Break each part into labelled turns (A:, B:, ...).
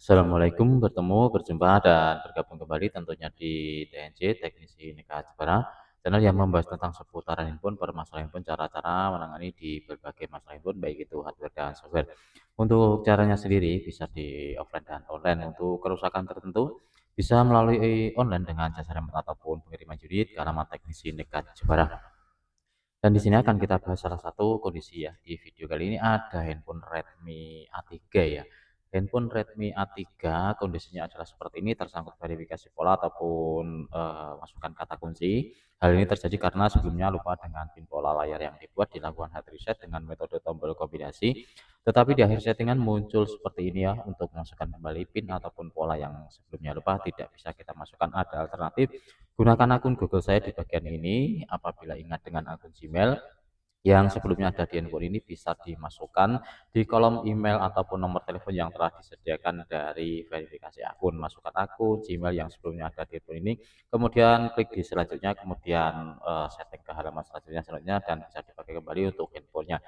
A: Assalamualaikum, berjumpa dan bergabung kembali tentunya di TNC Teknisi Nika Jepara, channel yang membahas tentang seputaran handphone, permasalahan handphone, cara-cara menangani di berbagai masalah handphone, baik itu hardware dan software. Untuk caranya sendiri bisa di offline dan online. Untuk kerusakan tertentu bisa melalui online dengan jasa remote ataupun pengiriman unit ke alamat Teknisi Nika Jepara. Dan di sini akan kita bahas salah satu kondisi ya. Di video kali ini ada handphone Redmi A3 ya. Handphone Redmi A3 kondisinya adalah seperti ini, tersangkut verifikasi pola ataupun masukkan kata kunci. Hal ini terjadi karena sebelumnya lupa dengan pin pola layar yang dibuat, dilakukan hard reset dengan metode tombol kombinasi. Tetapi di akhir settingan muncul seperti ini ya, untuk masukkan kembali pin ataupun pola yang sebelumnya lupa tidak bisa kita masukkan. Ada alternatif, gunakan akun Google saya di bagian ini. Apabila ingat dengan akun Gmail yang sebelumnya ada di handphone ini, bisa dimasukkan di kolom email ataupun nomor telepon yang telah disediakan dari verifikasi akun. Masukkan akun Gmail yang sebelumnya ada di handphone ini, kemudian klik di selanjutnya, kemudian setting ke halaman selanjutnya dan bisa dipakai kembali untuk handphonenya.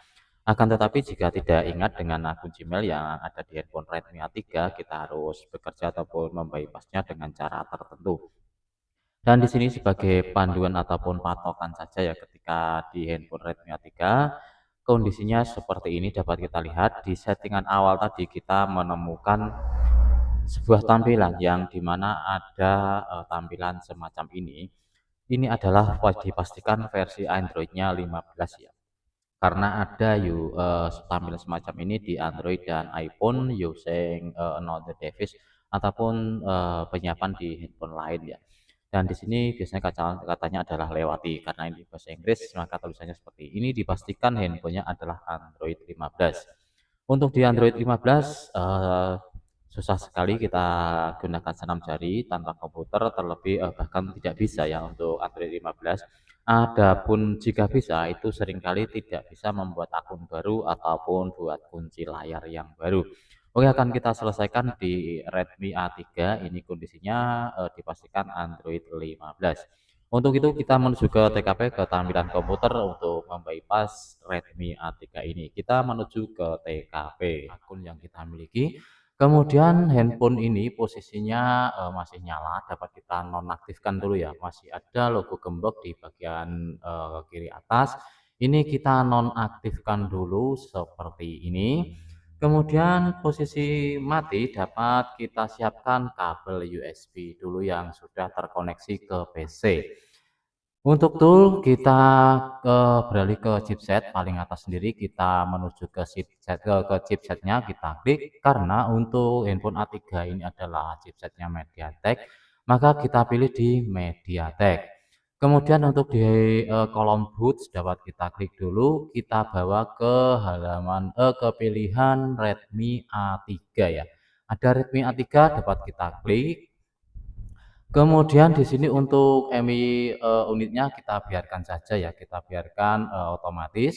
A: Akan tetapi jika tidak ingat dengan akun Gmail yang ada di handphone Redmi A3, kita harus bekerja ataupun membypassnya dengan cara tertentu. Dan di sini sebagai panduan ataupun patokan saja ya, ketika di handphone Redmi A3 kondisinya seperti ini dapat kita lihat di settingan awal tadi kita menemukan sebuah tampilan yang dimana ada tampilan semacam ini. Ini adalah dipastikan versi Androidnya 15 ya. Karena ada tampilan semacam ini di Android dan iPhone using another device ataupun penyiapan di handphone lain ya. Dan di sini biasanya katanya adalah lewati, karena ini bahasa Inggris maka tulisannya seperti ini, dipastikan handphonenya adalah Android 15. Untuk di Android 15 susah sekali kita gunakan senam jari tanpa komputer, terlebih bahkan tidak bisa ya untuk Android 15. Adapun jika bisa, itu seringkali tidak bisa membuat akun baru ataupun buat kunci layar yang baru. Oke, akan kita selesaikan di Redmi A3. Ini kondisinya dipastikan Android 15. Untuk itu kita menuju ke TKP, ke tampilan komputer untuk membypass Redmi A3 ini. Kita menuju ke TKP akun yang kita miliki. Kemudian handphone ini posisinya masih nyala, dapat kita nonaktifkan dulu ya. Masih ada logo gembok di bagian kiri atas. Ini kita nonaktifkan dulu seperti ini. Kemudian posisi mati dapat kita siapkan kabel USB dulu yang sudah terkoneksi ke PC. Untuk tool kita beralih ke chipset paling atas sendiri, kita menuju ke chipsetnya kita klik, karena untuk handphone A3 ini adalah chipsetnya MediaTek, maka kita pilih di MediaTek. Kemudian untuk di kolom boot dapat kita klik dulu, kita bawa ke halaman ke pilihan Redmi A3 ya. Ada Redmi A3 dapat kita klik. Kemudian di sini untuk MI unitnya kita biarkan saja ya, kita biarkan otomatis.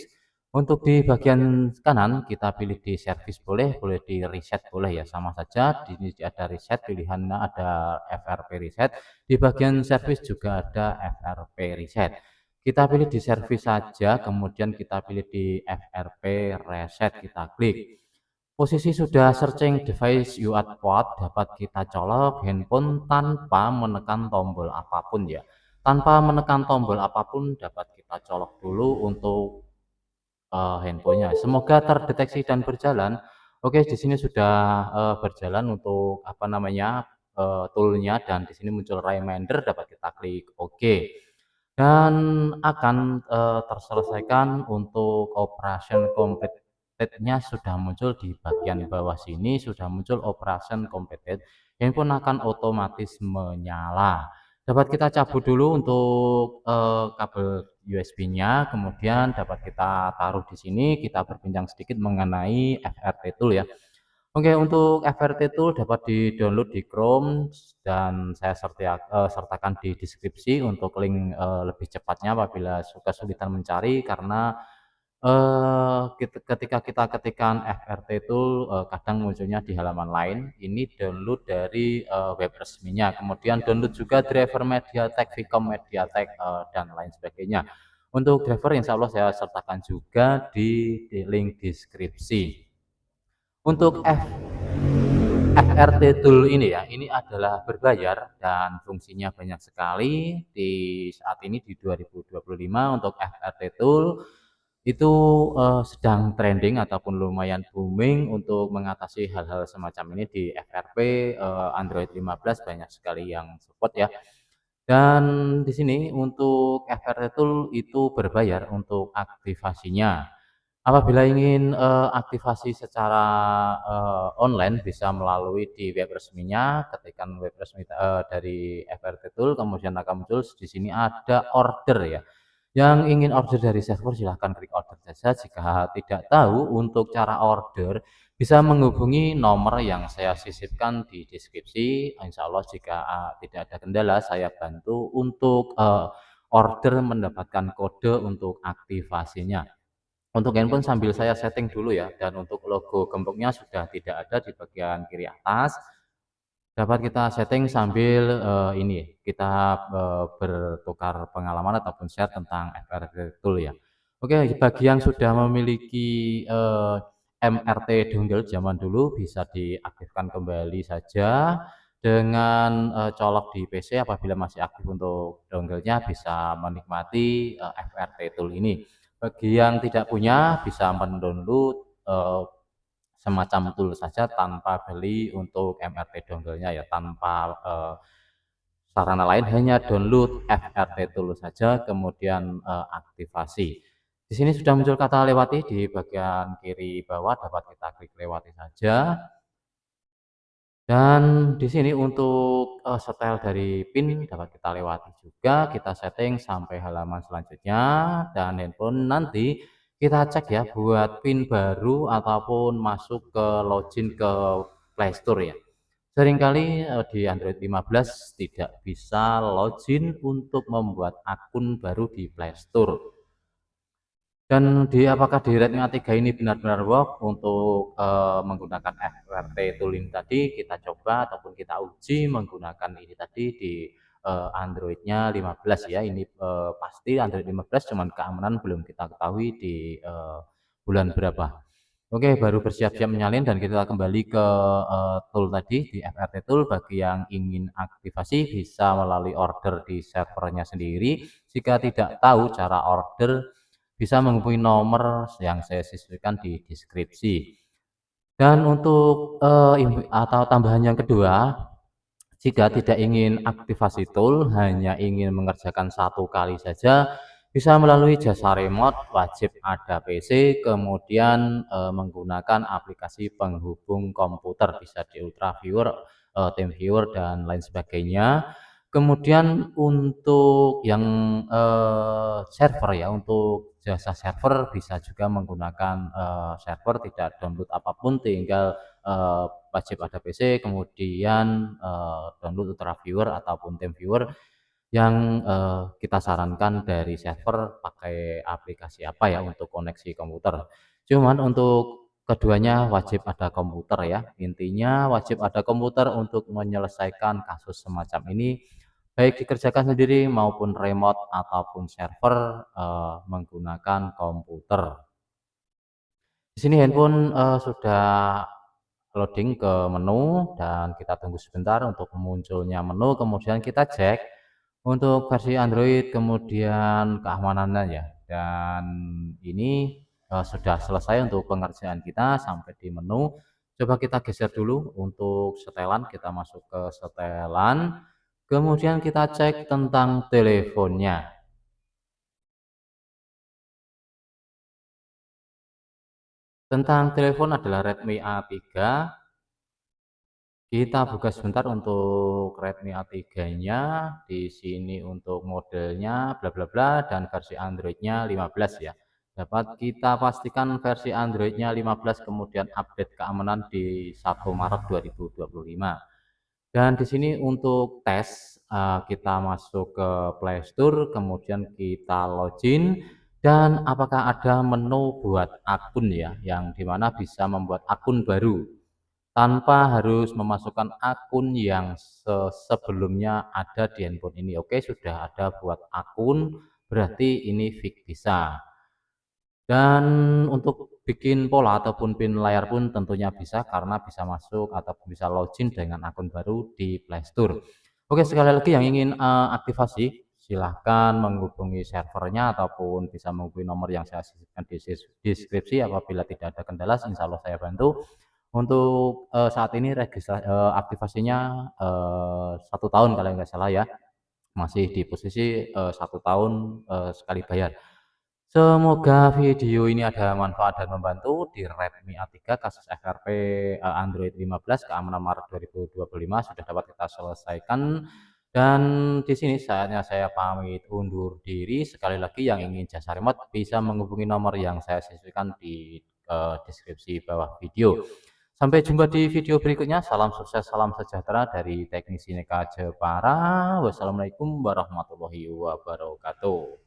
A: Untuk di bagian kanan kita pilih di servis boleh, boleh di reset boleh ya, sama saja. Di sini ada reset, pilihannya ada FRP reset. Di bagian servis juga ada FRP reset. Kita pilih di servis saja, kemudian kita pilih di FRP reset, kita klik. Posisi sudah searching device UART port dapat kita colok handphone tanpa menekan tombol apapun ya. Tanpa menekan tombol apapun dapat kita colok dulu untuk handphonenya. Semoga terdeteksi dan berjalan. Oke, di sini sudah berjalan untuk apa namanya toolnya, dan di sini muncul reminder, dapat kita klik OK. Dan akan terselesaikan untuk operation completed-nya sudah muncul di bagian bawah sini, sudah muncul operation completed. Handphone akan otomatis menyala. Dapat kita cabut dulu untuk kabel USB-nya, kemudian dapat kita taruh di sini. Kita berbincang sedikit mengenai FRT tool ya. Oke, untuk FRT tool dapat di-download di Chrome, dan saya sertakan di deskripsi untuk link lebih cepatnya apabila kesulitan mencari, karena ketika kita ketikkan FRT tool kadang munculnya di halaman lain. Ini download dari web resminya, kemudian download juga driver MediaTek, Vicom MediaTek dan lain sebagainya. Untuk driver insya Allah saya sertakan juga di link deskripsi. Untuk FRT Tool ini ya, ini adalah berbayar dan fungsinya banyak sekali. Di saat ini di 2025 untuk FRT Tool itu, sedang trending ataupun lumayan booming untuk mengatasi hal-hal semacam ini di FRP, Android 15 banyak sekali yang support ya. Dan di sini untuk FRT Tool itu berbayar untuk aktivasinya. Apabila ingin, aktivasi secara, online bisa melalui di web resminya, ketikkan web resmi, dari FRT Tool, kemudian akan muncul di sini ada order ya. Yang ingin order dari server silahkan klik order saja, jika tidak tahu untuk cara order bisa menghubungi nomor yang saya sisipkan di deskripsi, insya Allah jika, tidak ada kendala saya bantu untuk, order mendapatkan kode untuk aktivasinya. Untuk handphone sambil saya setting dulu ya, dan untuk logo gemboknya sudah tidak ada di bagian kiri atas. Dapat kita setting sambil, ini kita, bertukar pengalaman ataupun share tentang FRT Tool ya. Oke, bagi yang sudah memiliki, MRT dongle zaman dulu bisa diaktifkan kembali saja dengan, colok di PC apabila masih aktif untuk dongle-nya bisa menikmati, FRT Tool ini. Bagi yang tidak punya bisa mendownload, semacam tool saja tanpa beli untuk MRT dongle-nya ya, tanpa, sarana lain hanya download FRT tool saja kemudian, aktivasi. Di sini sudah muncul kata lewati di bagian kiri bawah dapat kita klik lewati saja. Dan di sini untuk, setel dari PIN dapat kita lewati juga, kita setting sampai halaman selanjutnya dan handphone nanti kita cek ya buat PIN baru ataupun masuk ke login ke Play Store ya. Seringkali, di Android 15 tidak bisa login untuk membuat akun baru di Play Store. Dan apakah di Redmi A3 ini benar-benar work untuk, menggunakan FRT Tooling tadi, kita coba ataupun kita uji menggunakan ini tadi di, Android-nya 15 ya, ini, pasti Android 15 cuman keamanan belum kita ketahui di, bulan berapa. Oke, baru bersiap-siap menyalin dan kita kembali ke, tool tadi di FRT Tool. Bagi yang ingin aktivasi bisa melalui order di servernya sendiri. Jika tidak tahu cara order bisa menghubungi nomor yang saya sisipkan di deskripsi. Dan untuk, atau tambahan yang kedua, jika tidak ingin aktivasi tool, hanya ingin mengerjakan satu kali saja, bisa melalui jasa remote, wajib ada PC, kemudian, menggunakan aplikasi penghubung komputer, bisa di Ultraviewer, TeamViewer, dan lain sebagainya. Kemudian untuk yang, server ya, untuk jasa server bisa juga menggunakan, server, tidak download apapun, tinggal, wajib ada PC, kemudian, download Ultraviewer ataupun TeamViewer yang, kita sarankan dari server pakai aplikasi apa ya untuk koneksi komputer. Cuman untuk keduanya wajib ada komputer ya, intinya wajib ada komputer untuk menyelesaikan kasus semacam ini, baik dikerjakan sendiri maupun remote ataupun server, menggunakan komputer. Di sini handphone, sudah loading ke menu dan kita tunggu sebentar untuk munculnya menu, kemudian kita cek untuk versi Android, kemudian keamanannya ya. Dan ini, sudah selesai untuk pengerjaan kita sampai di menu. Coba kita geser dulu untuk setelan, kita masuk ke setelan, kemudian kita cek tentang teleponnya. Tentang telepon adalah Redmi A3. Kita buka sebentar untuk Redmi A3-nya, di sini untuk modelnya bla bla bla dan versi Android-nya 15 ya. Dapat kita pastikan versi Android-nya 15 kemudian update keamanan di 1 Maret 2025. Dan di sini untuk tes, kita masuk ke Play Store, kemudian kita login dan apakah ada menu buat akun ya, yang dimana bisa membuat akun baru tanpa harus memasukkan akun yang sebelumnya ada di handphone ini. Oke, sudah ada buat akun, berarti ini fix bisa. Dan untuk bikin pola ataupun pin layar pun tentunya bisa karena bisa masuk ataupun bisa login dengan akun baru di Play Store. Oke, sekali lagi yang ingin, aktivasi silahkan menghubungi servernya ataupun bisa menghubungi nomor yang saya sisipkan di deskripsi. Apabila tidak ada kendala insyaallah saya bantu. Untuk, saat ini aktivasinya, 1 tahun kalau nggak salah ya, masih di posisi, 1 tahun, sekali bayar. Semoga video ini ada manfaat dan membantu. Di Redmi A3 kasus FRP, Android 15 keamanan Maret 2025 sudah dapat kita selesaikan, dan di sini saatnya saya pamit undur diri. Sekali lagi yang ingin jasa remote bisa menghubungi nomor yang saya sisihkan di, deskripsi bawah video. Sampai jumpa di video berikutnya. Salam sukses, salam sejahtera dari Teknisi Neka Jepara. Wassalamualaikum warahmatullahi wabarakatuh.